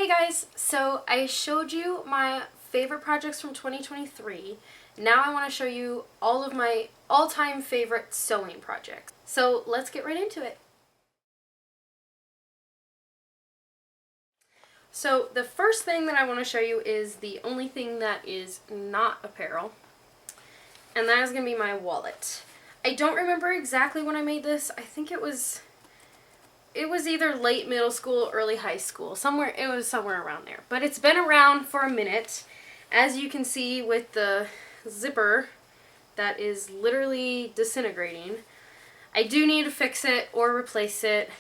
Hey guys, so I showed you my favorite projects from 2023. Now I want to show you all of my all-time favorite sewing projects. So let's get right into it. So the first thing that I want to show you is the only thing that is not apparel, and that is going to be my wallet. I don't remember exactly when I made this. I think it was either late middle school, early high school. It was somewhere around there. But it's been around for a minute. As you can see with the zipper that is literally disintegrating. I do need to fix it or replace it.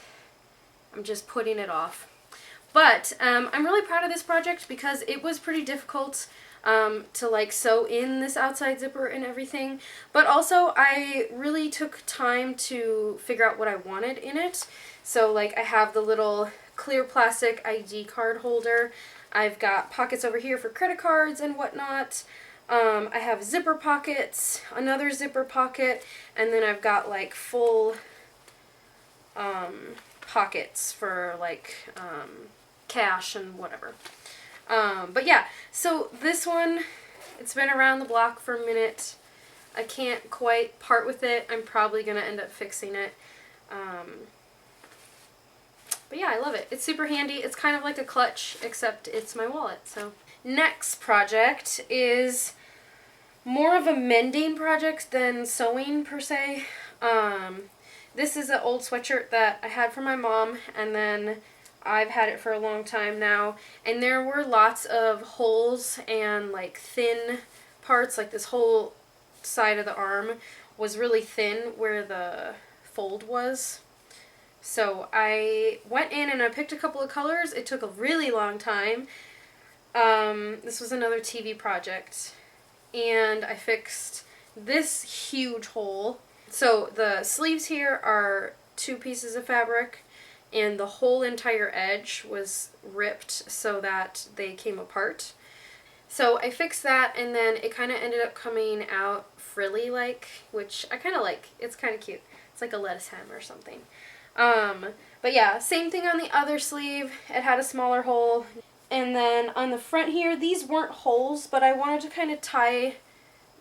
I'm just putting it off. But I'm really proud of this project because it was pretty difficult to like sew in this outside zipper and everything. But also I really took time to figure out what I wanted in it. So like I have the little clear plastic ID card holder. I've got pockets over here for credit cards and whatnot. I have zipper pockets, another zipper pocket, and then I've got like full pockets for like cash and whatever. But yeah, so this one, it's been around the block for a minute. I can't quite part with it. I'm probably going to end up fixing it. But yeah, I love it. It's super handy. It's kind of like a clutch, except it's my wallet. So next project is more of a mending project than sewing per se. This is an old sweatshirt that I had from my mom, and then I've had it for a long time now, and there were lots of holes and like thin parts, like this whole side of the arm was really thin where the fold was. So I went in and I picked a couple of colors. It took a really long time. This was another TV project, and I fixed this huge hole. So the sleeves here are 2 pieces of fabric, and the whole entire edge was ripped so that they came apart. So I fixed that, and then it kind of ended up coming out frilly-like, which I kind of like. It's kind of cute. It's like a lettuce hem or something. But yeah, same thing on the other sleeve. It had a smaller hole. And then on the front here, these weren't holes, but I wanted to kind of tie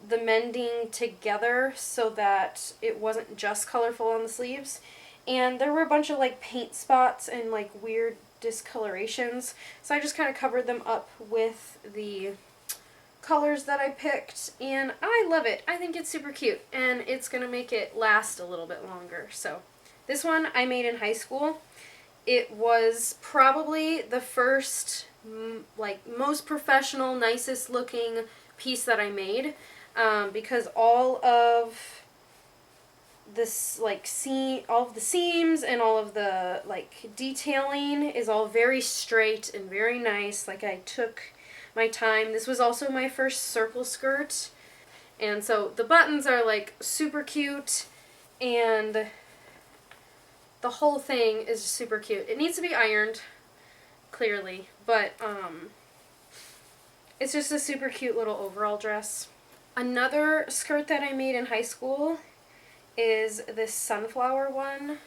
the mending together so that it wasn't just colorful on the sleeves. And there were a bunch of like paint spots and like weird discolorations, so I just kind of covered them up with the colors that I picked, and I love it. I think it's super cute, and it's gonna make it last a little bit longer. So this one I made in high school. It was probably the first like most professional, nicest looking piece that I made, because all of this like all of the seams and all of the like detailing is all very straight and very nice. Like I took my time. This was also my first circle skirt, and so the buttons are like super cute, and the whole thing is super cute. It needs to be ironed, clearly, but it's just a super cute little overall dress. Another skirt that I made in high school is this sunflower one.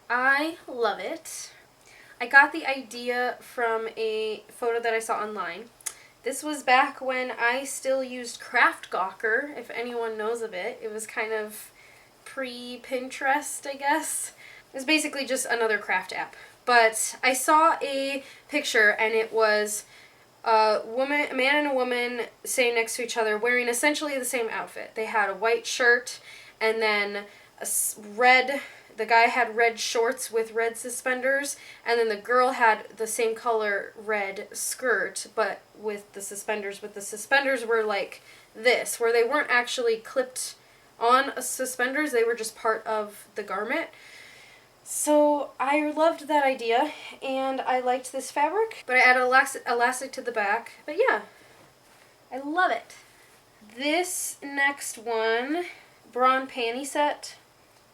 I love it. I got the idea from a photo that I saw online. This was back when I still used Craft Gawker, if anyone knows of it. It was kind of pre-Pinterest, I guess. It was basically just another craft app. But I saw a picture, and it was a man and a woman sitting next to each other wearing essentially the same outfit. They had a white shirt, and then the guy had red shorts with red suspenders, and then the girl had the same color red skirt, but with the suspenders. But the suspenders were like this, where they weren't actually clipped on suspenders, they were just part of the garment. So I loved that idea, and I liked this fabric, but I added elastic to the back. But yeah, I love it. This next one, Braun panty set.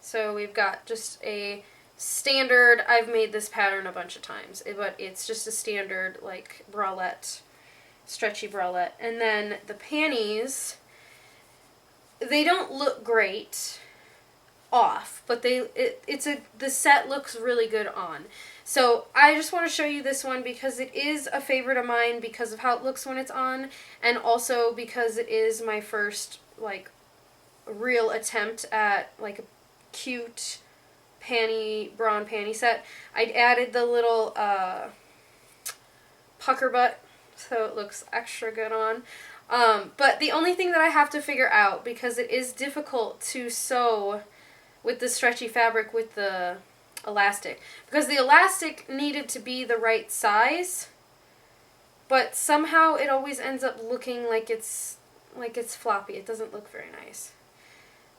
So we've got just a standard, I've made this pattern a bunch of times, but it's just a standard like bralette, stretchy bralette. And then the panties, they don't look great off, but the set looks really good on. So I just want to show you this one because it is a favorite of mine because of how it looks when it's on, and also because it is my first like real attempt at like a cute bra and panty set. I added the little pucker butt so it looks extra good on. But the only thing that I have to figure out, because it is difficult to sew with the stretchy fabric with the elastic, because the elastic needed to be the right size, but somehow it always ends up looking like it's floppy. It doesn't look very nice.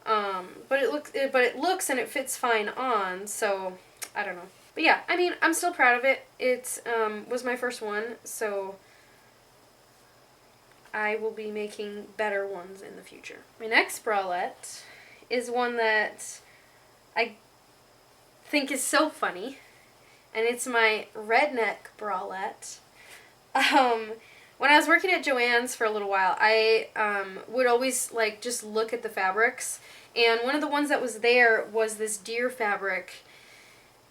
But it looks and it fits fine on, so I don't know. But yeah, I mean, I'm still proud of it. It was my first one, so I will be making better ones in the future. My next bralette is one that I think is so funny, and it's my redneck bralette. When I was working at Joann's for a little while, I would always like just look at the fabrics, and one of the ones that was there was this deer fabric,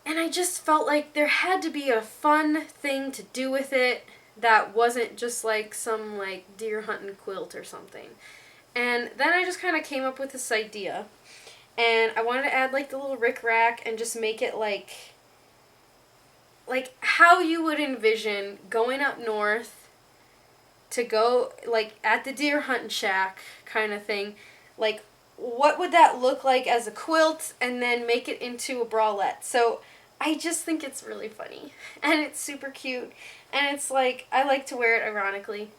and I just felt like there had to be a fun thing to do with it that wasn't just like some like deer hunting quilt or something. And then I just kind of came up with this idea, and I wanted to add like the little rickrack and just make it like how you would envision going up north to go like at the deer hunting shack kind of thing. Like, what would that look like as a quilt, and then make it into a bralette. So I just think it's really funny, and it's super cute, and it's like, I like to wear it ironically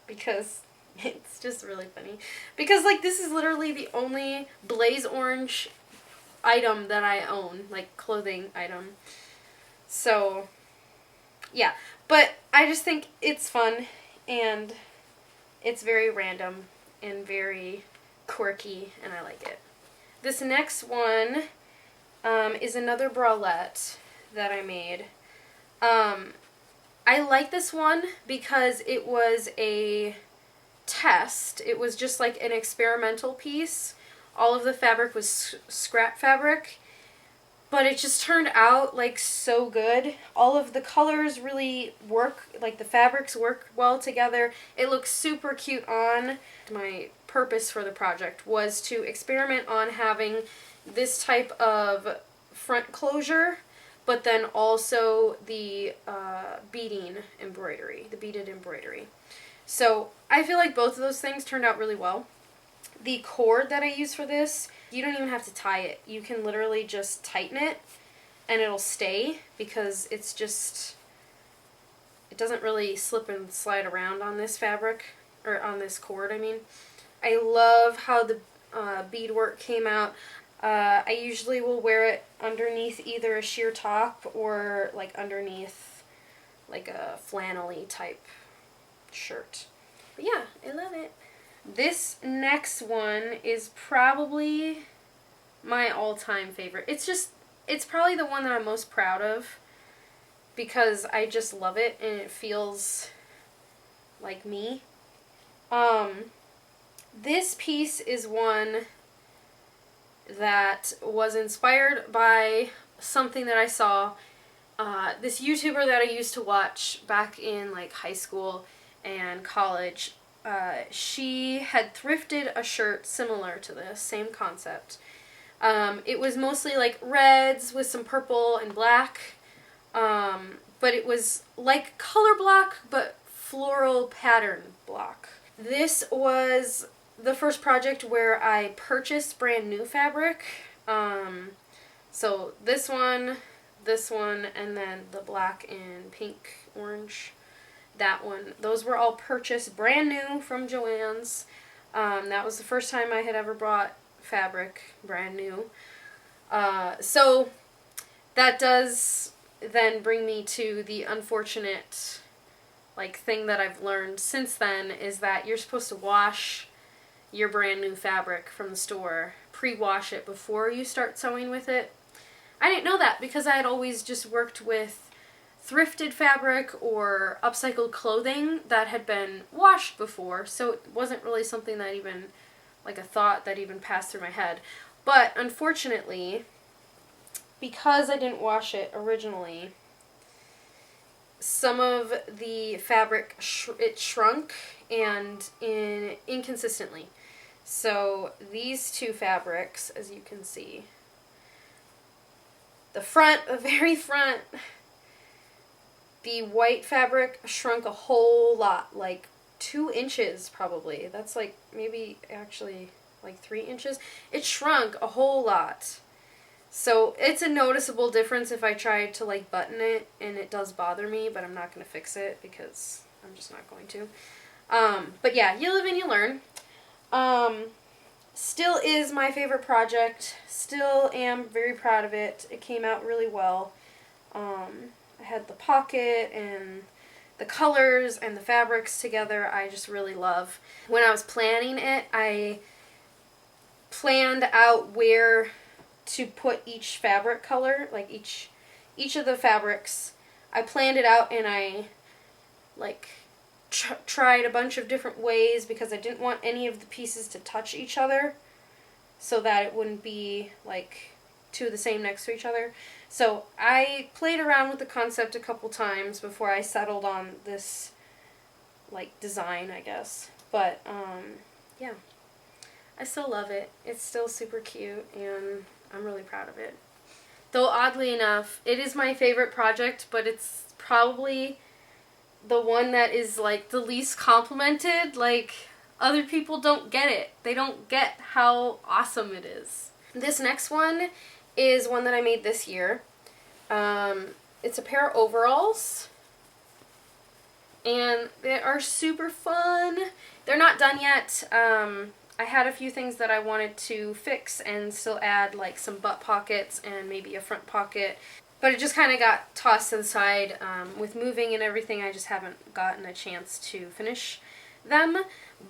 because it's just really funny. Because like, this is literally the only blaze orange item that I own, like clothing item. So yeah, but I just think it's fun, and it's very random and very quirky, and I like it. This next one is another bralette that I made. I like this one because it was a test. It was just like an experimental piece. All of the fabric was scrap fabric, but it just turned out like so good. All of the colors really work, like the fabrics work well together. It looks super cute on. My purpose for the project was to experiment on having this type of front closure, but then also the beaded embroidery. So I feel like both of those things turned out really well. The cord that I use for this, you don't even have to tie it. You can literally just tighten it and it'll stay, because it's just, it doesn't really slip and slide around on this fabric, or on this cord, I mean. I love how the beadwork came out. I usually will wear it underneath either a sheer top or like underneath like a flannel-y type shirt. But yeah, I love it. This next one is probably my all-time favorite. It's probably the one that I'm most proud of because I just love it and it feels like me. This piece is one that was inspired by something that I saw. This YouTuber that I used to watch back in like high school and college, she had thrifted a shirt similar to this, same concept. It was mostly like reds with some purple and black, but it was like color block, but floral pattern block. This was the first project where I purchased brand new fabric. So this one, and then the black and pink orange, that one. Those were all purchased brand new from Joann's. That was the first time I had ever bought fabric brand new. So that does then bring me to the unfortunate like thing that I've learned since then, is that you're supposed to wash your brand new fabric from the store, pre-wash it before you start sewing with it. I didn't know that because I had always just worked with thrifted fabric or upcycled clothing that had been washed before, so it wasn't really something that even, like a thought that even passed through my head. But unfortunately, because I didn't wash it originally, some of the fabric it shrunk and inconsistently. So these two fabrics, as you can see, the very front, the white fabric shrunk a whole lot, like 2 inches probably. That's like maybe actually like 3 inches. It shrunk a whole lot. So it's a noticeable difference if I try to like button it, and it does bother me, but I'm not going to fix it because I'm just not going to. But yeah, you live and you learn. Still is my favorite project. Still am very proud of it. It came out really well. I had the pocket and the colors and the fabrics together. I just really love. When I was planning it, I planned out where to put each fabric color, like each of the fabrics. I planned it out, and I like tried a bunch of different ways because I didn't want any of the pieces to touch each other, so that it wouldn't be like two of the same next to each other. So I played around with the concept a couple times before I settled on this like design, I guess. But yeah, I still love it. It's still super cute, and I'm really proud of it. Though oddly enough, it is my favorite project, but it's probably the one that is like the least complimented. Like, other people don't get it. They don't get how awesome it is. This next one is one that I made this year. It's a pair of overalls, and they are super fun. They're not done yet. I had a few things that I wanted to fix and still add, like some butt pockets and maybe a front pocket. But it just kind of got tossed to the side. With moving and everything, I just haven't gotten a chance to finish them.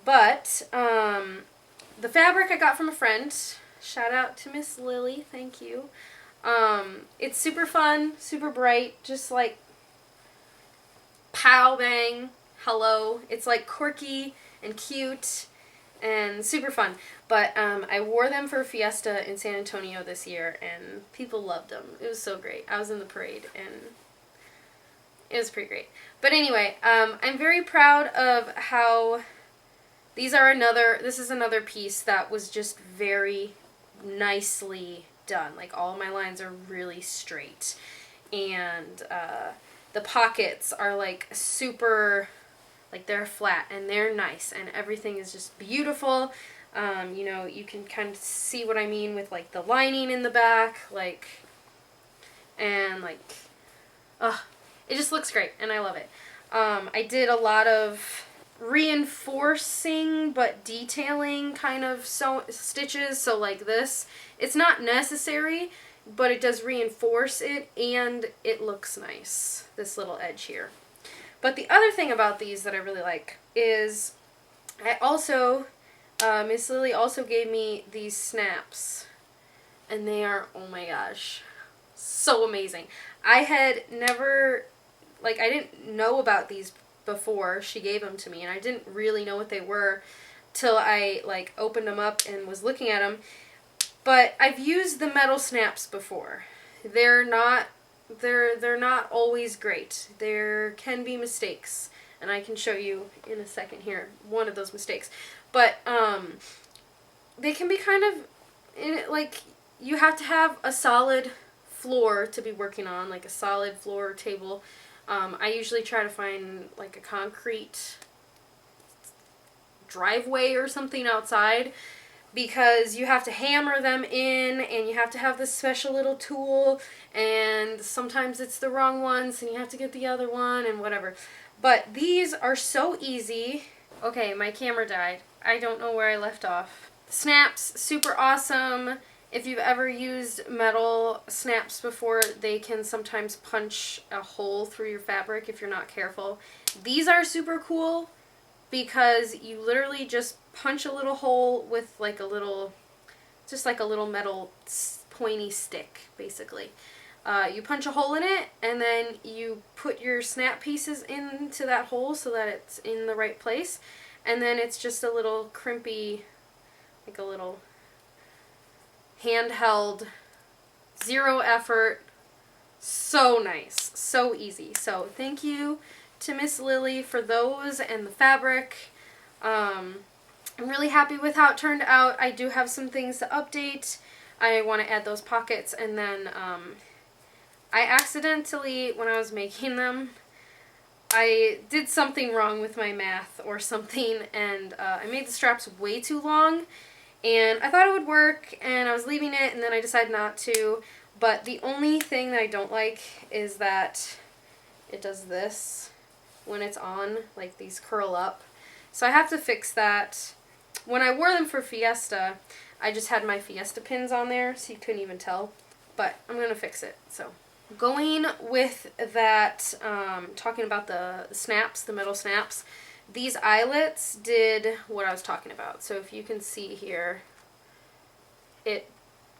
But the fabric I got from a friend. Shout out to Miss Lily. Thank you. It's super fun, super bright, just like pow bang, hello. It's like quirky and cute and super fun. But I wore them for Fiesta in San Antonio this year, and people loved them. It was so great. I was in the parade, and it was pretty great. But anyway, I'm very proud of how this is another piece that was just very nicely done. Like, all my lines are really straight, and the pockets are like super, like, they're flat and they're nice, and everything is just beautiful. You know, you can kind of see what I mean with like the lining in the back, like, and like, it just looks great, and I love it. I did a lot of reinforcing but detailing kind of stitches, so like this, it's not necessary, but it does reinforce it, and it looks nice, this little edge here. But the other thing about these that I really like is I also, Miss Lily also gave me these snaps, and they are, oh my gosh, so amazing. I had never, like, I didn't know about these before she gave them to me, and I didn't really know what they were till I like opened them up and was looking at them. But I've used the metal snaps before. They're not always great. There can be mistakes, and I can show you in a second here one of those mistakes. But they can be kind of like, you have to have a solid floor to be working on, like a solid floor or table. I usually try to find like a concrete driveway or something outside, because you have to hammer them in, and you have to have this special little tool, and sometimes it's the wrong ones, and you have to get the other one, and whatever. But these are so easy. Okay, my camera died. I don't know where I left off. Snaps, super awesome. If you've ever used metal snaps before, they can sometimes punch a hole through your fabric if you're not careful. These are super cool because you literally just punch a little hole with like a little, just like a little metal pointy stick, basically. You punch a hole in it, and then you put your snap pieces into that hole so that it's in the right place. And then it's just a little crimpy, like a little handheld, zero effort, So nice, so easy. So thank you to Miss Lily for those and the fabric. I'm really happy with how it turned out. I do have some things to update. I want to add those pockets, and then I accidentally, when I was making them, I did something wrong with my math or something, and I made the straps way too long, and I thought it would work, and I was leaving it, and then I decided not to. But the only thing that I don't like is that it does this when it's on, like these curl up. So I have to fix that. When I wore them for Fiesta, I just had my Fiesta pins on there, so you couldn't even tell. But I'm going to fix it. So going with that, talking about the snaps, the metal snaps, these eyelets did what I was talking about. So if you can see here, it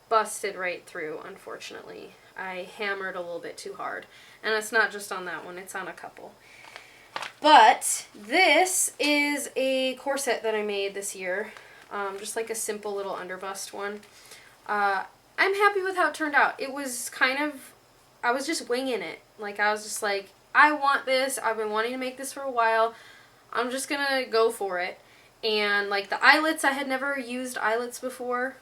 busted right through, unfortunately. I hammered a little bit too hard. And it's not just on that one, it's on a couple. But this is a corset that I made this year. Just like a simple little underbust one. I'm happy with how it turned out. It was kind of, I was just winging it. Like, I was just like, I want this. I've been wanting to make this for a while. I'm just gonna go for it. And like the eyelets, I had never used eyelets before.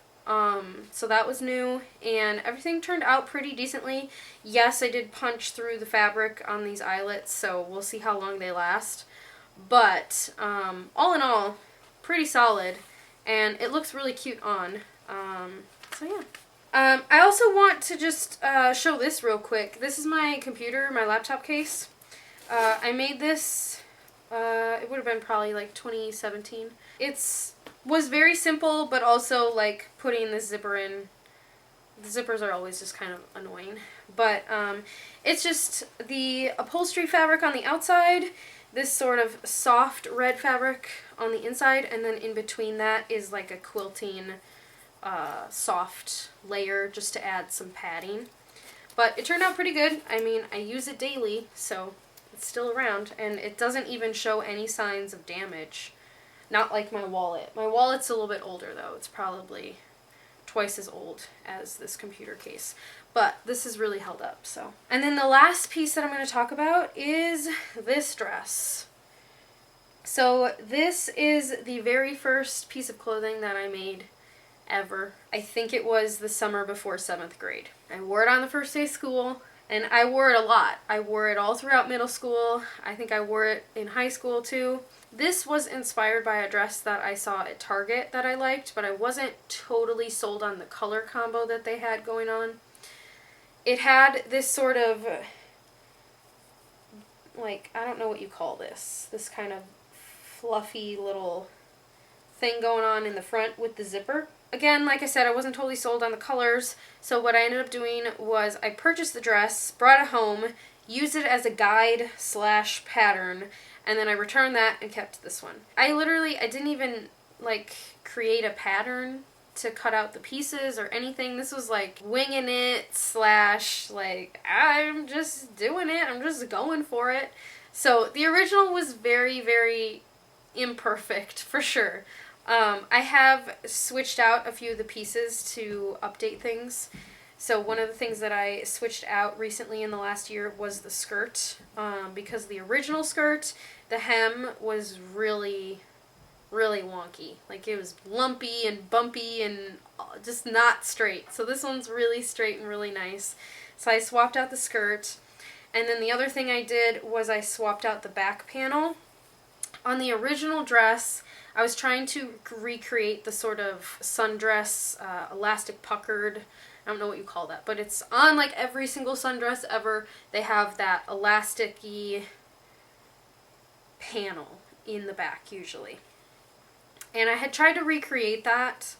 So that was new, and everything turned out pretty decently. Yes, I did punch through the fabric on these eyelets, so we'll see how long they last. But, all in all, pretty solid, and it looks really cute on. So yeah. I also want to just show this real quick. This is my computer, my laptop case. I made this, it would have been probably like 2017. Was very simple, but also like putting the zipper in. The zippers are always just kind of annoying. But it's just the upholstery fabric on the outside, this sort of soft red fabric on the inside, and then in between that is like a quilting soft layer just to add some padding. But it turned out pretty good. I mean, I use it daily, so it's still around, and it doesn't even show any signs of damage. Not like my wallet. My wallet's a little bit older, though. It's probably twice as old as this computer case. But this is really held up, so. And then the last piece that I'm going to talk about is this dress. So this is the very first piece of clothing that I made ever. I think it was the summer before 7th grade. I wore it on the first day of school, and I wore it a lot. I wore it all throughout middle school. I think I wore it in high school, too. This was inspired by a dress that I saw at Target that I liked, but I wasn't totally sold on the color combo that they had going on. It had this sort of, like, I don't know what you call this. This kind of fluffy little thing going on in the front with the zipper. Again, like I said, I wasn't totally sold on the colors, so what I ended up doing was I purchased the dress, brought it home, used it as a guide / pattern, and then I returned that and kept this one. I didn't even, like, create a pattern to cut out the pieces or anything. This was, like, winging it / like, I'm just doing it. I'm just going for it. So, the original was very, very imperfect, for sure. I have switched out a few of the pieces to update things. So one of the things that I switched out recently in the last year was the skirt, because the original skirt, the hem was really, really wonky. Like, it was lumpy and bumpy and just not straight. So this one's really straight and really nice. So I swapped out the skirt. And then the other thing I did was I swapped out the back panel. On the original dress, I was trying to recreate the sort of sundress, elastic puckered, I don't know what you call that, but it's on like every single sundress ever. They have that elasticy panel in the back usually. And I had tried to recreate that.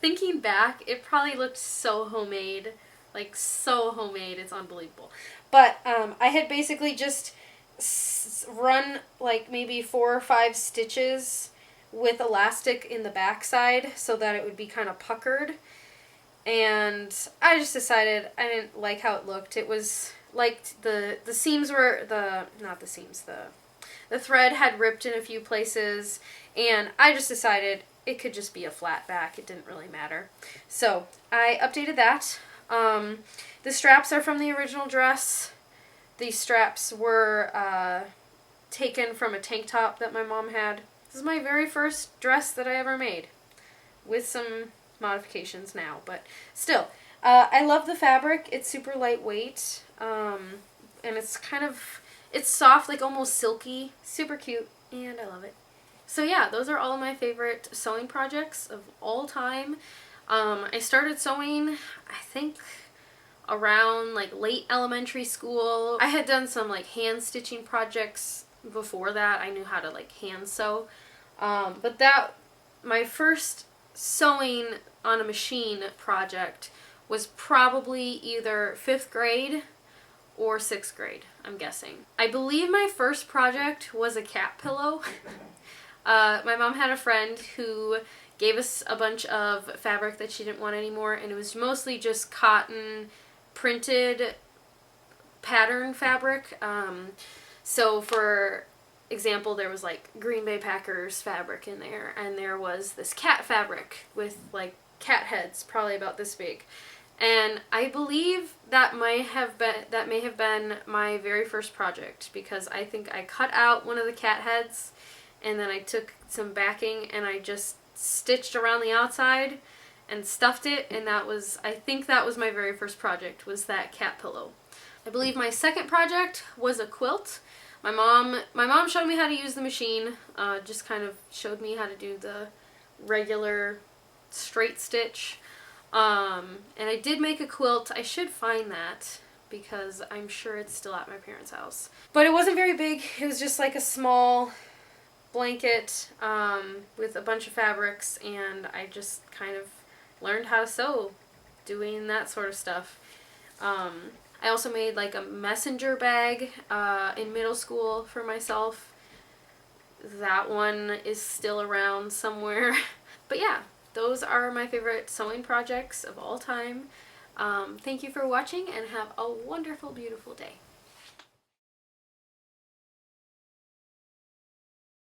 Thinking back, it probably looked so homemade. Like, so homemade, it's unbelievable. But I had basically just run like maybe 4 or 5 stitches with elastic in the backside so that it would be kind of puckered, and I just decided I didn't like how it looked. It was like the seams were the thread had ripped in a few places, and I just decided it could just be a flat back. It didn't really matter. So I updated that, The straps are from the original dress. These straps were taken from a tank top that my mom had. This is my very first dress that I ever made, with some modifications now, but still. I love the fabric. It's super lightweight, and it's soft, like almost silky. Super cute, and I love it. So yeah, those are all of my favorite sewing projects of all time. I started sewing, I think, around like late elementary school. I had done some like hand stitching projects before that. I knew how to like hand sew. But my first sewing on a machine project was probably either 5th grade or 6th grade, I'm guessing. I believe my first project was a cat pillow. My mom had a friend who gave us a bunch of fabric that she didn't want anymore, and it was mostly just cotton printed pattern fabric. So for example, there was like Green Bay Packers fabric in there, and there was this cat fabric with like cat heads, probably about this big. And I believe that may have been my very first project, because I think I cut out one of the cat heads, and then I took some backing and I just stitched around the outside and stuffed it, and I think that was my very first project, was that cat pillow. I believe my second project was a quilt. My mom showed me how to use the machine, just kind of showed me how to do the regular straight stitch. And I did make a quilt. I should find that, because I'm sure it's still at my parents' house. But it wasn't very big. It was just like a small blanket with a bunch of fabrics, and I just kind of learned how to sew doing that sort of stuff. I also made like a messenger bag in middle school for myself. That one is still around somewhere. But yeah, those are my favorite sewing projects of all time. Thank you for watching, and have a wonderful, beautiful day.